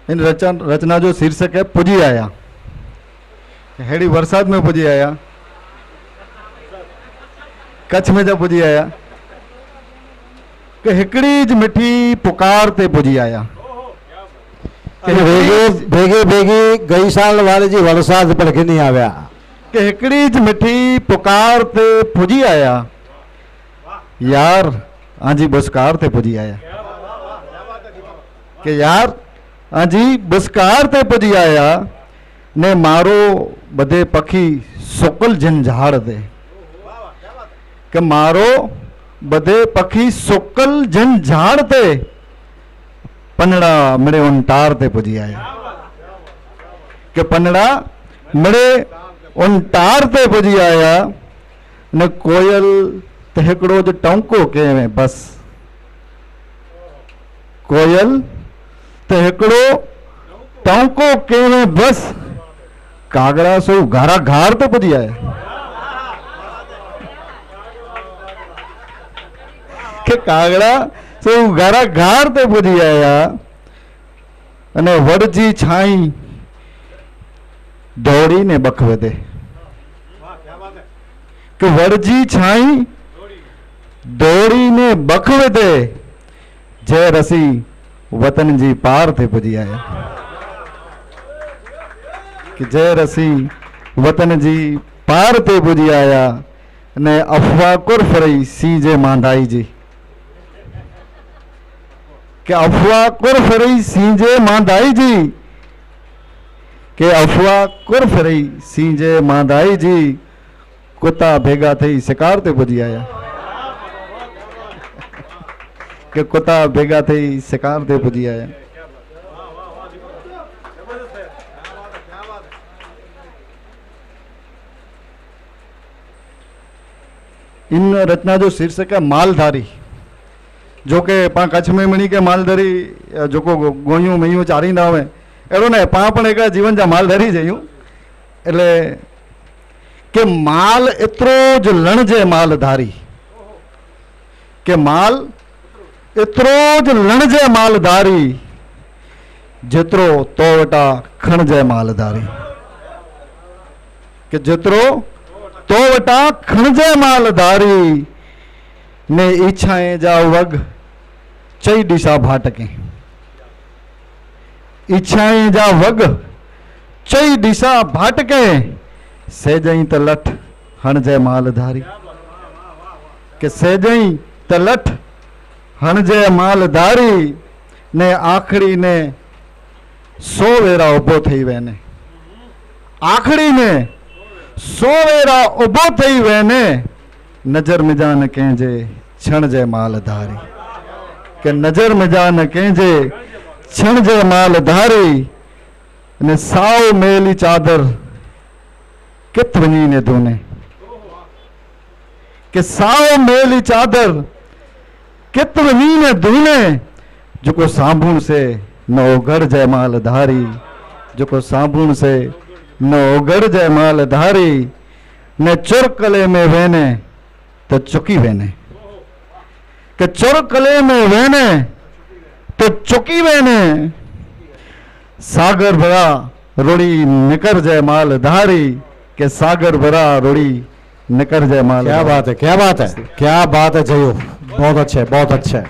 इन रचना जो शीर्षक है पुजी आया। हेड़ी वरसाद में पुजी आया, कच्छ में जब पुजी आया कि हिकड़ी ज मिठी पुकार ते पुजी आया। भेगे भेगे भेगी गई साल वाले जी वरसाद पड़ के नहीं आया कि हिकड़ी ज मिठी पुकार ते पुजी आया यार आजी बुस्कार ते पुजी आया। कि यार आजी बुस्कार ते पुजी आया ने मारो बधे पखी सुकल जिन झाड़ दे। कि मारो बधे पखी सुकल जिन झाड़ ते पनड़ा मिड़े उन टार ते पुजी आया। कि पनड़ा मिड़े उन टार ते पुजी आया ने कोयल ते हिकड़ो जो टोंको के बस। कोयल ते हिकड़ो टोंको के बस कागड़ा सो घारा घार ते पुजी आया। कि कागड़ा सो घारा घार ते पुजी आया अने वड़जी छाई दौड़ी ने बखवे दे। कि वड़जी छाई दौड़ी ने बखवे दे जय रसी वतन जी पार थे पुजी आया। कि जय रसी वतन जी पार ते पुजी आया ने अफवाह कुर फरई सीजे मांधाई जी। कि अफवाह कुर फरई सीजे मांधाई जी। कि अफवाह कुर फरई सीजे मांधाई जी कुत्ता भेगा थई शिकार ते पुजी आया। कि कुत्ता भेगा थई शिकार ते पुजी आया। इन रचना जो शीर्षक है मालधारी। जो के पा कच्छ में मणी के मालधारी जो को गोयूं मयूं चारींदा हुए एड़ो ने पा पण एक जीवन जा मालधारी जयूं एटले के माल एतरो ज लणजे मालधारी। के माल एतरो ज लणजे मालधारी जेतरो तो वटा खणजे मालधारी। के जेतरो तो वटा खणजे मालधारी ने इच्छाएं जा वग चई दिशा भाटके। इच्छाएं जा वग चई दिशा भाटके सेजई त लठ हणजे मालधारी। के सेजई त लठ हणजे मालधारी ने आखड़ी ने 100 वेरा उभो थई वेने। आखड़ी ने 100 वेरा उभो थई वेने नजर मिजान कंहिंजे छण जे मालधारी। के नजर मिजान कंहिंजे छण जे मालधारी ने साओ मेली चादर कित वञी ने धोने। के साओ मेली चादर कित वञी ने धोने जो साबुण से न ओघड़ जय मालधारी। जो साबुण से न ओघड़ जय मालधारी ने चुरकले में वेने तो चुकी वेने। के चुरकले में वेने तो चुकी वेने सागर भरा रुड़ी निकर जय मालधारी। के सागर भरा रुड़ी निकर जय माल। क्या बात है, क्या बात है, क्या बात है जयो, बहुत अच्छे बहुत अच्छे।